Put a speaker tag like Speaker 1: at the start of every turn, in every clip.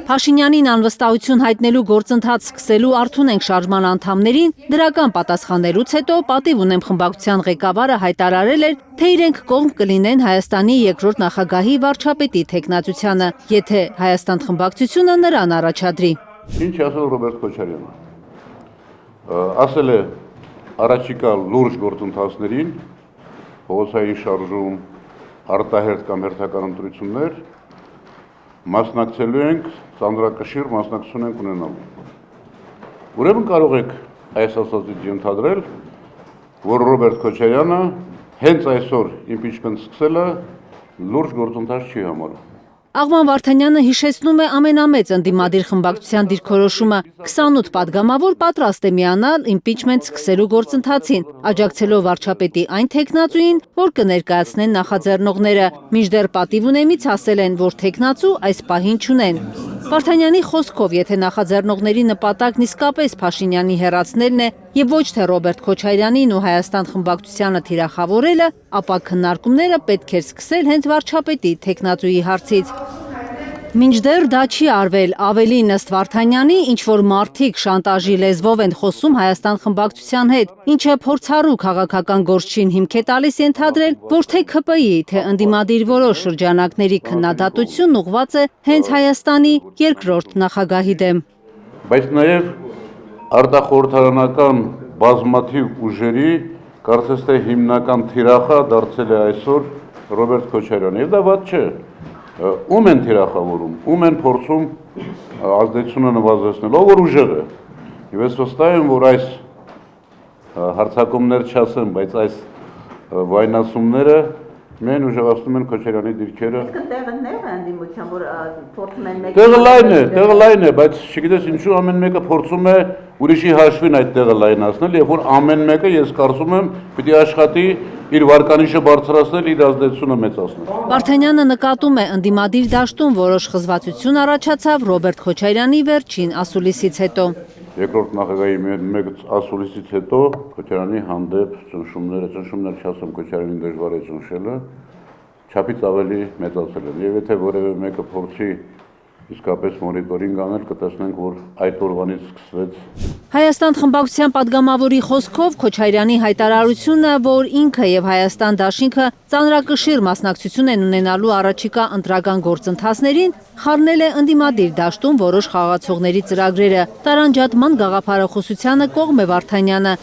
Speaker 1: Փաշինյանին անվստահություն հայտնելու գործընթաց սկսելու արթուն ենք շարժման անդամներին դրական պատասխանելուց հետո պատիվ ունեմ խմբակցության ղեկավարը հայտարարել էր, թե իրենք կողմ կլինեն Հայաստանի երկրորդ նախագահի վարչապետի թեկնածությանը, եթե Հայաստան խմբակցությունը նրան առաջադրի։
Speaker 2: Ինչ ասել Ռոբերտ Քոչարյանը։ Ասել է առաջիկա լուրջ գործընթացներին, փողոցային շարժում, արտահերթ կամ հերթական ընտրություններ, մասնակցելու ենք, ծանրակշիռ մասնակցություն ենք ունենալու։ Ուրեմն կարող եք այս ասածից ենթադրել, որ Ռոբերտ Քոչարյանը հենց այսօր իմպիչմենտ սկսելը լուրջ գործընթաց չի համարում։
Speaker 1: Աղվան Վարդանյանը հիշեցնում է ամենամեծ ընդդիմադիր խմբակցության դիրքորոշումը 28 падգամավոր պատրաստ է միանալ իմպիչմենտ սկսելու գործընթացին, աջակցելով վարչապետի այն թեկնածուին, որ կներկայացնեն նախաձեռնողները, մինչդեռ պատիվ ունեմից ասել են, որ թեկնածու այս պահին չունեն։ Վարդանյանի խոսքով, եթե նախաձեռնողների նպատակն իսկապես Փաշինյանի հեռացնելն է եւ ոչ թե Ռոբերտ Քոչարյանին ու Հայաստան խմբակցությանը թիրախավորելը, ապա քննարկումները պետք էր սկսել հենց վարչապետի թեկնածուի հարցից։ Մինչդեռ դա չի արվել, ավելին ըստ Վարդանյանի, ինչ-որ մարդիկ շանտաժի լեզվով են խոսում Հայաստան խմբակցության հետ, ինչը փորձառու քաղաքական գործչին հիմք է տալիս ենթադրել, որ թե ՔՊԻ-ի, թե ընդդիմադիր որոշ շրջանակների քննադատությունն ուղղված է հենց Հայաստանի երկրորդ նախագահի դեմ։
Speaker 2: Բայց նաև արտախորհրդարանական բազմաթիվ ուժերի կարծես թե հիմնական թիրախը դարձել է այսօր Ռոբերտ Քոչարյանը, եւ դա վատ չէ։ Ում են թիրախավորում, ում են փորձում ազդեցությունը նվազեցնել, ով որ ուժեղ է։ Եվ ես վստահ եմ, որ այս հարցակումներ չասեմ, բայց այս վայնասումները Մեն ուժեղացնում են Քոչարյանի դիրքերը։
Speaker 3: Տեղը նեղ է ընդդիմության, որ փորձում են մեկ։
Speaker 2: Տեղը լայն է, բայց չգիտես ինչու ամեն մեկը փորձում է ուրիշի հաշվին այդ տեղը լայնացնել, եւ որ ամեն մեկը ես կարծում եմ պիտի աշխատի իր վարկանիշը բարձրացնել, իր ազդեցությունը մեծացնել։
Speaker 1: Վարդանյանը նկատում է ընդդիմադիր դաշտում որոշ խզվածություն առաջացավ Ռոբերտ Քոչարյանի վերջին ասուլիսից հետո։
Speaker 2: Երկրորդ նախագահի մեկ ասուլիսից հետո Քոչարյանի հանդեպ ճնշումներ չասեմ Քոչարյանին դժվար է ճնշելը, չափից ավելի մեծացել են։ Եվ եթե որևէ մեկը փորձի իսկապես մոնիտորինգ անել, կտեսնենք, որ այդ օրվանից սկսվեց։
Speaker 1: Հայաստան խմբակցության падգամավորի խոսքով Քոչարյանի հայտարարությունը, որ ինքը եւ Հայաստան դաշինքը ծանրակշիռ մասնակցություն են ունենալու առաջիկա ընտրական գործընթացներին, խառնել է ընդդիմադիր դաշտում որոշ խաղացողների ծրագրերը, տարանջատման գաղափարախոսությանը կողմ է Վարդանյանը։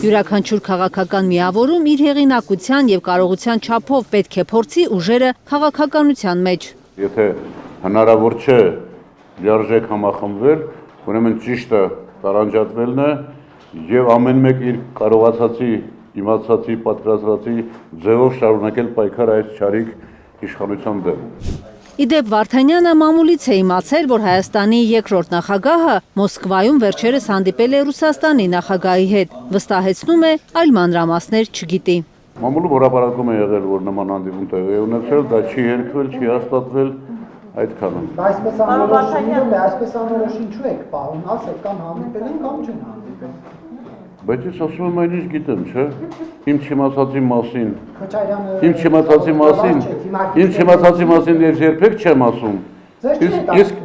Speaker 1: Յուրաքանչյուր քաղաքական միավորում իր հեղինակության եւ կարողության չափով պետք է փորձի ուժերը քաղաքականության մեջ։
Speaker 2: Եթե հնարավոր չէ լիարժեք համախմբվել, ուրեմն ճիշտը տարանջատվելն է եւ ամեն մեկ իր կարողացածի, իմացածի, պատկերացրածի ձևով շարունակել պայքար այս չարիք իշխանության դեմ։
Speaker 1: Իդեպ Վարդանյանը մամուլից է իմացել, որ Հայաստանի երկրորդ նախագահը Մոսկվայում վերջերս հանդիպել է Ռուսաստանի նախագահի հետ, վստահեցնում է, այլ մանրամասներ չգիտի։
Speaker 2: Մամուլում հրապարակում է եղել, որ նման հանդիպում տեղի է ունեցել, դա չի երկվել, չի հաստատվել, այդքանը։
Speaker 4: Այսպես անորոշ ինչու եք պահում, ասեք կամ հանդիպել են կամ չեն հանդիպել։
Speaker 2: Բայց ես ասում եմ այն ինչ գիտեմ, չէ՞։ Իմ չիմացածի մասին։ Իմ չիմացածի մասին ես երբեք չեմ ասում։ Իսկ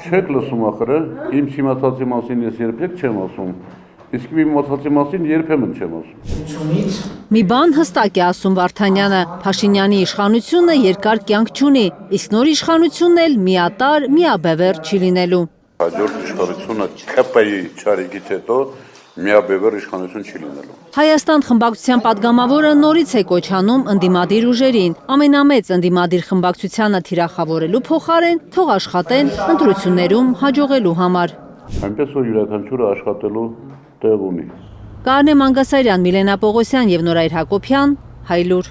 Speaker 2: չեք լսում ախր, իմ չիմացածի մասին ես երբեք չեմ ասում։ Իսկ իմ մոծածի մասին երբեմն չեմ ասում։
Speaker 1: Մի բան հստակ է ասում Վարդանյանը, Փաշինյանի իշխանությունը երկար կյանք չունի, իսկ նոր իշխանությունն էլ միատար, միաբևեռ չի լինելու։
Speaker 2: Հաջորդ իշխանությունը ՔՊԻ չարիքից հետո միաբևեռ իշխանություն չի լինելու։
Speaker 1: Հայաստան խմբակցության падգամավորը նորից է կոչանում ընդդիմադիր ուժերին, ամենամեծ ընդդիմադիր խմբակցությանը թիրախավորելու փոխարեն թող աշխատեն ընտրություններում հաջողելու համար։
Speaker 2: Այնպես որ յուրաքանչյուրը աշխատելու տեղ ունի։
Speaker 1: Կարնե Մանգասարյան, Միլենա Պողոսյան եւ Նորայր Հակոբյան, Հայլուր։